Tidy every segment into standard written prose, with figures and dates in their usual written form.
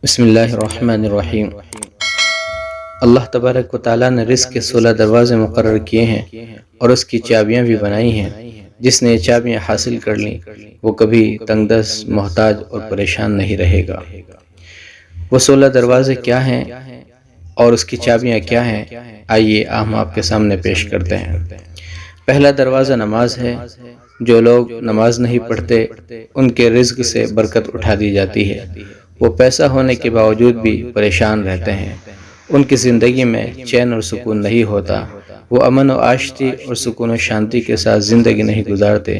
بسم اللہ الرحمن الرحیم۔ اللہ تبارک و تعالیٰ نے رزق کے 16 دروازے مقرر کیے ہیں اور اس کی چابیاں بھی بنائی ہیں۔ جس نے یہ چابیاں حاصل کر لیں وہ کبھی تنگ دست، محتاج اور پریشان نہیں رہے گا۔ وہ 16 دروازے کیا ہیں اور اس کی چابیاں کیا ہیں، آئیے ہم آپ کے سامنے پیش کرتے ہیں۔ پہلا دروازہ نماز ہے۔ جو لوگ نماز نہیں پڑھتے ان کے رزق سے برکت اٹھا دی جاتی ہے۔ وہ پیسہ ہونے کے باوجود بھی پریشان رہتے ہیں۔ ان کی زندگی میں چین اور سکون نہیں ہوتا۔ وہ امن و آشتی اور سکون و شانتی کے ساتھ زندگی نہیں گزارتے،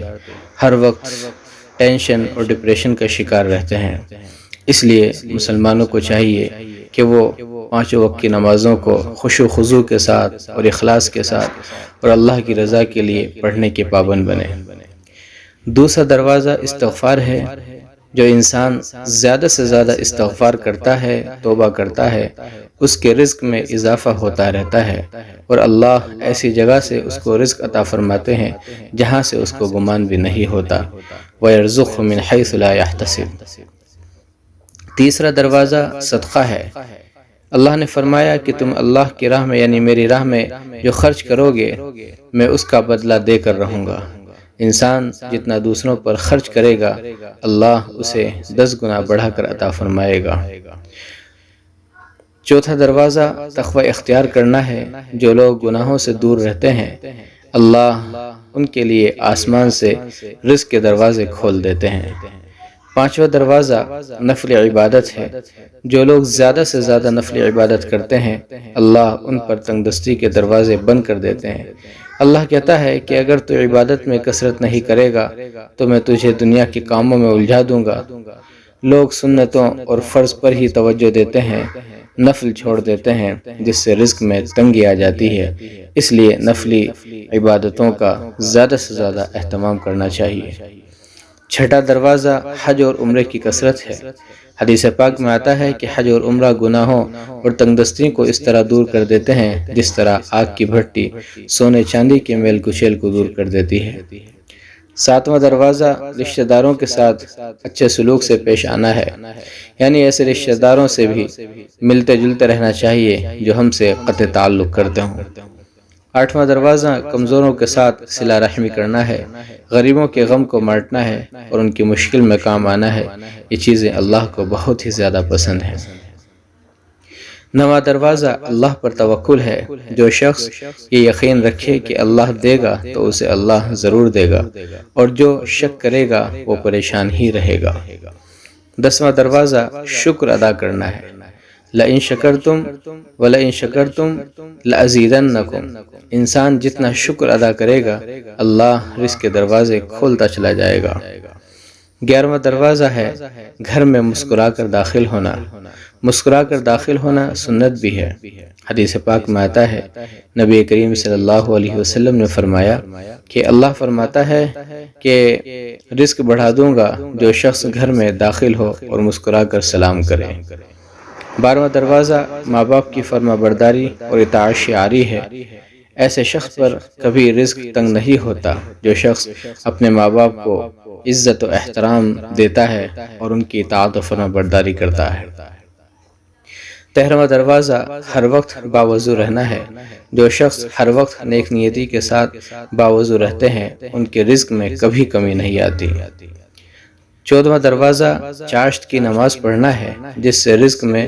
ہر وقت ٹینشن اور ڈپریشن کا شکار رہتے ہیں۔ اس لیے مسلمانوں کو چاہیے کہ وہ 5 وقت کی نمازوں کو خشوع و خضوع کے ساتھ اور اخلاص کے ساتھ اور اللہ کی رضا کے لیے پڑھنے کے پابند بنے۔ دوسرا دروازہ استغفار ہے۔ جو انسان زیادہ سے زیادہ استغفار کرتا ہے، توبہ کرتا ہے، اس کے رزق میں اضافہ ہوتا رہتا ہے اور اللہ ایسی جگہ سے اس کو رزق عطا فرماتے ہیں جہاں سے اس کو گمان بھی نہیں ہوتا۔ وَيَرْزُقْهُ مِنْ حَيْثُ لَا يَحْتَسِبُ۔ تیسرا دروازہ صدقہ ہے۔ اللہ نے فرمایا کہ تم اللہ کی راہ میں یعنی میری راہ میں جو خرچ کرو گے میں اس کا بدلہ دے کر رہوں گا۔ انسان جتنا دوسروں پر خرچ کرے گا اللہ اسے 10 گنا بڑھا کر عطا فرمائے گا۔ چوتھا دروازہ تقوی اختیار کرنا ہے۔ جو لوگ گناہوں سے دور رہتے ہیں اللہ ان کے لیے آسمان سے رزق کے دروازے کھول دیتے ہیں۔ پانچواں دروازہ نفل عبادت ہے۔ جو لوگ زیادہ سے زیادہ نفل عبادت کرتے ہیں اللہ ان پر تنگ دستی کے دروازے بند کر دیتے ہیں۔ اللہ کہتا ہے کہ اگر تو عبادت میں کثرت نہیں کرے گا تو میں تجھے دنیا کے کاموں میں الجھا دوں گا۔ لوگ سنتوں اور فرض پر ہی توجہ دیتے ہیں، نفل چھوڑ دیتے ہیں جس سے رزق میں تنگی آ جاتی ہے۔ اس لیے نفلی عبادتوں کا زیادہ سے زیادہ اہتمام کرنا چاہیے۔ چھٹا دروازہ حج اور عمرے کی کثرت ہے۔ حدیث پاک میں آتا ہے کہ حج اور عمرہ گناہوں اور تنگ دستی کو اس طرح دور کر دیتے ہیں جس طرح آگ کی بھٹی سونے چاندی کے میل کچیل کو دور کر دیتی ہے۔ ساتواں دروازہ رشتہ داروں کے ساتھ اچھے سلوک سے پیش آنا ہے، یعنی ایسے رشتہ داروں سے بھی ملتے جلتے رہنا چاہیے جو ہم سے قطع تعلق کرتے ہوں۔ آٹھواں دروازہ کمزوروں کے ساتھ صلہ رحمی کرنا ہے، غریبوں کے غم کو بانٹنا ہے اور ان کی مشکل میں کام آنا ہے۔ یہ چیزیں اللہ کو بہت ہی زیادہ پسند ہیں۔ نواں دروازہ اللہ پر توکل ہے۔ جو شخص یہ یقین رکھے کہ اللہ دے گا تو اسے اللہ ضرور دے گا اور جو شک کرے گا وہ پریشان ہی رہے گا۔ 10واں دروازہ شکر ادا کرنا ہے۔ لَإِن شَكَرْتُمْ وَلَإِن شَكَرْتُمْ لَأَزِيدَنَّكُمْ۔ انسان جتنا شکر ادا کرے گا اللہ رزق کے دروازے کھولتا چلا جائے گا۔ 11واں دروازہ ہے گھر میں مسکرا کر داخل ہونا۔ مسکرا کر داخل ہونا سنت بھی ہے۔ حدیث پاک میں آتا ہے نبی کریم صلی اللہ علیہ وسلم نے فرمایا کہ اللہ فرماتا ہے کہ رزق بڑھا دوں گا جو شخص گھر میں داخل ہو اور مسکرا کر سلام کرے۔ 12واں دروازہ ماں باپ کی فرما برداری اور اطاعت شعاری ہے۔ ایسے شخص پر کبھی رزق تنگ نہیں ہوتا جو شخص اپنے ماں باپ کو عزت و احترام دیتا ہے اور ان کی اطاعت و فرما برداری کرتا ہے۔ 13واں دروازہ ہر وقت باوضو رہنا ہے۔ جو شخص ہر وقت نیک نیتی کے ساتھ باوضو رہتے ہیں ان کے رزق میں کبھی کمی نہیں آتی۔ 14واں دروازہ چاشت کی نماز پڑھنا ہے جس سے رزق میں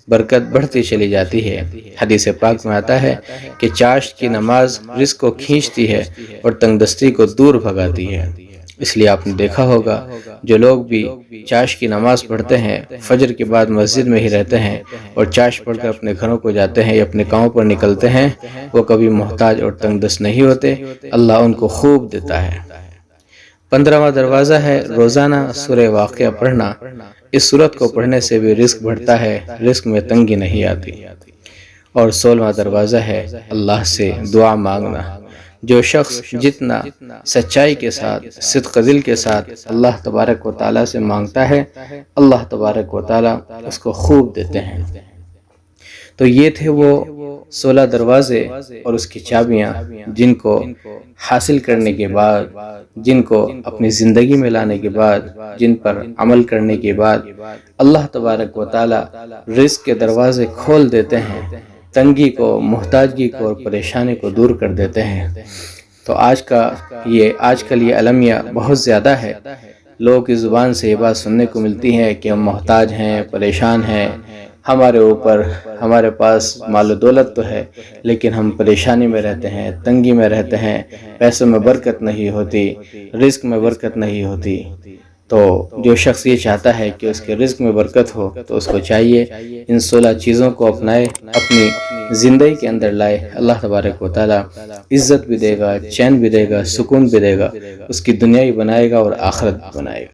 برکت بڑھتی چلی جاتی ہے۔ حدیث پاک میں آتا ہے کہ چاشت کی نماز رزق کو کھینچتی ہے اور تنگ دستی کو دور بھگاتی ہے۔ اس لیے آپ نے دیکھا ہوگا جو لوگ بھی چاشت کی نماز پڑھتے ہیں فجر کے بعد مسجد میں ہی رہتے ہیں اور چاشت پڑھ کر اپنے گھروں کو جاتے ہیں یا اپنے کاموں پر نکلتے ہیں وہ کبھی محتاج اور تنگ دست نہیں ہوتے، اللہ ان کو خوب دیتا ہے۔ 15واں دروازہ ہے روزانہ سورہ واقعہ پڑھنا۔ اس سورت کو پڑھنے سے بھی رزق بڑھتا ہے، رزق میں تنگی نہیں آتی۔ اور 16واں دروازہ ہے اللہ سے دعا مانگنا۔ جو شخص جتنا سچائی کے ساتھ صدق دل کے ساتھ اللہ تبارک و تعالیٰ سے مانگتا ہے اللہ تبارک و تعالیٰ اس کو خوب دیتے ہیں۔ تو یہ تھے وہ 16 دروازے اور اس کی چابیاں جن کو حاصل کرنے کے بعد، جن کو اپنی زندگی میں لانے کے بعد، جن پر عمل کرنے کے بعد اللہ تبارک و تعالی رزق کے دروازے کھول دیتے ہیں، تنگی کو، محتاجگی کو اور پریشانی کو دور کر دیتے ہیں۔ تو آج کل یہ المیہ بہت زیادہ ہے۔ لوگوں کی زبان سے یہ بات سننے کو ملتی ہے کہ ہم محتاج ہیں، پریشان ہیں، ہمارے پاس مال و دولت تو ہے لیکن ہم پریشانی میں رہتے ہیں، تنگی میں رہتے ہیں، پیسوں میں برکت نہیں ہوتی، رزق میں برکت نہیں ہوتی۔ تو جو شخص یہ چاہتا ہے کہ اس کے رزق میں برکت ہو تو اس کو چاہیے ان 16 چیزوں کو اپنائے، اپنی زندگی کے اندر لائے۔ اللہ تبارک و تعالی عزت بھی دے گا، چین بھی دے گا، سکون بھی دے گا، اس کی دنیا بھی بنائے گا اور آخرت بھی بنائے گا۔